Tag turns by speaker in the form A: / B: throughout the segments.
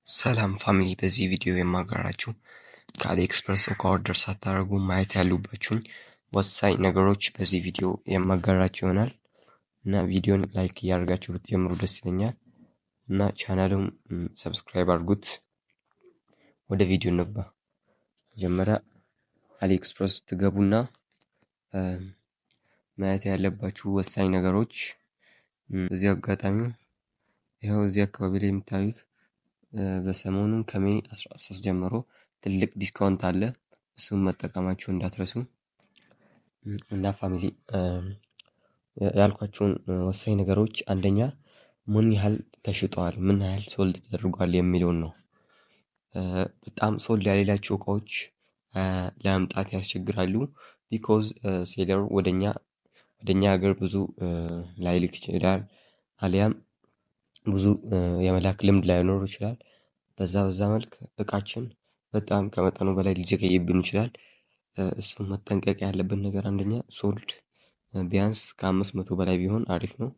A: ሰላም ፋሚሊ በዚህ ቪዲዮ የማጋራችሁ ከአሊኤክስፕረስ እቃ ኦርደር ሳታደርጉ ማየት ያሉባችሁን ወሳኝ ነገሮች በዚህ ቪዲዮ የማጋራችሁ ይሆናል እና ቪዲዮን ላይክ እያደረጋችሁ ብትጀምሩ ደስ ይለኛል እና ቻናሉን ሰብስክራይብ አድርጉት። ወደ ቪዲዮ እንግባ። መጀመሪያ አሊኤክስፕረስ ትገቡና ማየት ያለባችሁ ወሳኝ ነገሮች እዚህ አጋጣሚ ይሄው እዚህ አካባቢ ላይ የምታዩት በሰሞኑን ከሜይ 13 ጀምሮ ትልቅ ዲስካውንት አለ። እሱን መጠቀማችሁ እንዳትረሱ እና ፋሚሊ ያልኳችሁን ወሳኝ ነገሮች አንደኛ ምን ያህል ተሽጧል፣ ምን ያህል ሶልድ ተደርጓል የሚለውን ነው። በጣም ሶልድ ያሌላቸው እቃዎች ለማምጣት ያስቸግራሉ። ቢኮዝ ሴለር ወደኛ ሀገር ብዙ ላይልክ ይችላል፣ አሊያም ብዙ የመላክ ልምድ ላይኖር ይችላል። በዛ መልክ እቃችን በጣም ከመጠኑ በላይ ሊዘገይብን ይችላል። እሱን መጠንቀቅ ያለብን ነገር አንደኛ ሶልድ ቢያንስ ከ500 በላይ ቢሆን አሪፍ ነው።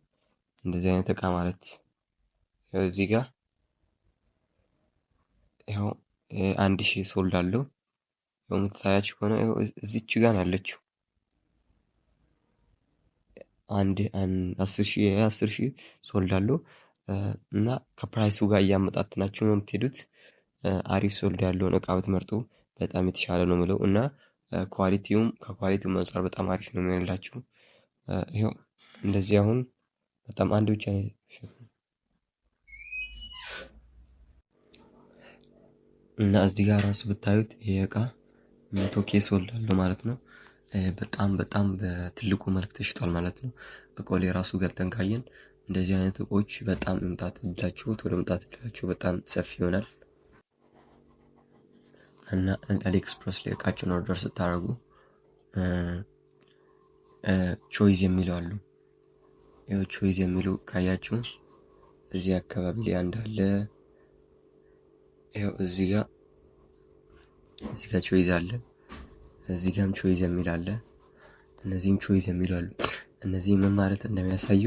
A: እንደዚህ አይነት እቃ ማለት እዚህ ጋር ይሄው 1000 ሶልድ አለው። የምታያችሁ ከሆነ እዚች ጋር ያለችው 10,000 ሶልድ አለው እና ከፕራይሱ ጋር እያመጣጥናችሁ ነው የምትሄዱት። አሪፍ ሶልድ ያለውን እቃ ብትመርጡ በጣም የተሻለ ነው የምለው እና ከኳሊቲው አንፃር በጣም አሪፍ ነው የሚሆንላችሁ። ይሄው እንደዚህ አሁን በጣም አንድ ብቻ ነው እና እዚህ ጋር ራሱ ብታዩት ይሄ እቃ 100K ሶልድ አለው ማለት ነው። በጣም በትልቁ መልክ ተሽጧል ማለት ነው። እቃው ላይ ራሱ ገብተን ካየን እንደዚህ አይነት እቃዎች በጣም መምጣት እድላቸው በጣም ሰፊ ይሆናል እና አሊኤክስፕረስ ላይ እቃችሁን ኦርደር ስታደርጉ ቾይዝ የሚለው አሉ። ይሄው ቾይዝ የሚለው ካያችሁ እዚህ አካባቢ ላይ አንድ አለ። ይሄው እዚህ ጋር ቾይዝ አለ። እዚህ ጋርም ቾይዝ የሚል አለ። እነዚህም ቾይዝ የሚሉ አሉ። እነዚህ ምን ማለት እንደሚያሳዩ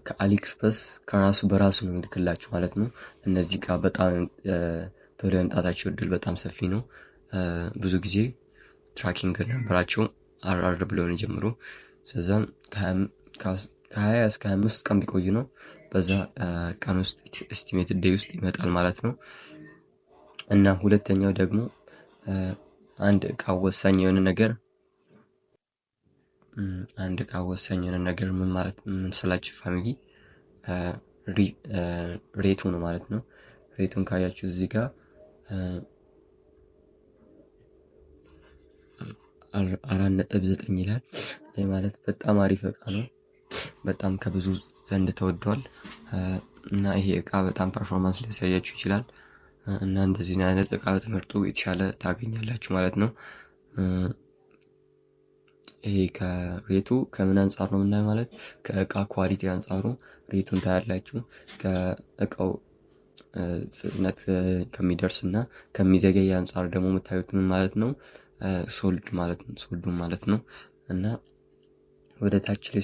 A: ከአሊኤክስፕረስ ከራሱ በራሱ ነው የሚልክላችሁ ማለት ነው። እነዚህ ጋር በጣም ቶሎ የመምጣታቸው እድል በጣም ሰፊ ነው። ብዙ ጊዜ ትራኪንግ ነበራቸው አር ብለው ነው ጀምሮ ስለዛም ከ20 እስከ 25 ቀን ቢቆይ ነው በዛ ቀን ውስጥ ኤስቲሜትድ ዴይ ውስጥ ይመጣል ማለት ነው። እና ሁለተኛው ደግሞ አንድ እቃ ወሳኝ የሆነ ነገር ምን ማለት ምን ስላችሁ ፋሚሊ ሬቱ ነው ማለት ነው። ሬቱን ካያችሁ እዚህ ጋር 4.9 ይላል። ይሄ ማለት በጣም አሪፍ እቃ ነው። በጣም ከብዙ ዘንድ ተወዷል እና ይሄ እቃ በጣም ፐርፎርማንስ ሊያሳያችሁ ይችላል እና እንደዚህ አይነት እቃ ብትመርጡ የተሻለ ታገኛላችሁ ማለት ነው። ይሄ ከሬቱ ከምን አንፃር ነው የምናየው ማለት ከእቃ ኳሊቲ አንፃሩ ሬቱን ታያላችሁ። ከእቃው ፍጥነት ከሚደርስና ከሚዘገይ አንፃር ደግሞ የምታዩት ምን ማለት ነው ሶልድ ማለት ነው። እና ወደ ታች ላይ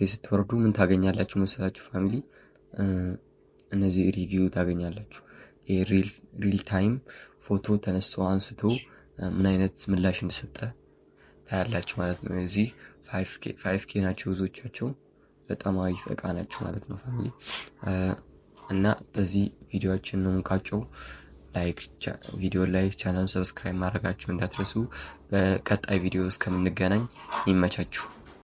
A: ስትወርዱ ምን ታገኛላችሁ መሰላችሁ ፋሚሊ? እነዚህ ሪቪው ታገኛላችሁ። ሪል ታይም ፎቶ ተነስቶ አንስቶ ምን አይነት ምላሽ እንደሰጠ ታያላችሁ ማለት ነው። እዚህ 5K ናቸው ብዙዎቻቸው። በጣም አሪፍ እቃ ናቸው ማለት ነው ፋሚሊ። እና በዚህ ቪዲዮአችን ነው የምንቃጨው። ላይክ ቻናሉን ሰብስክራይብ ማድረጋችሁ እንዳትረሱ። በቀጣይ ቪዲዮ እስከምንገናኝ ይመቻችሁ።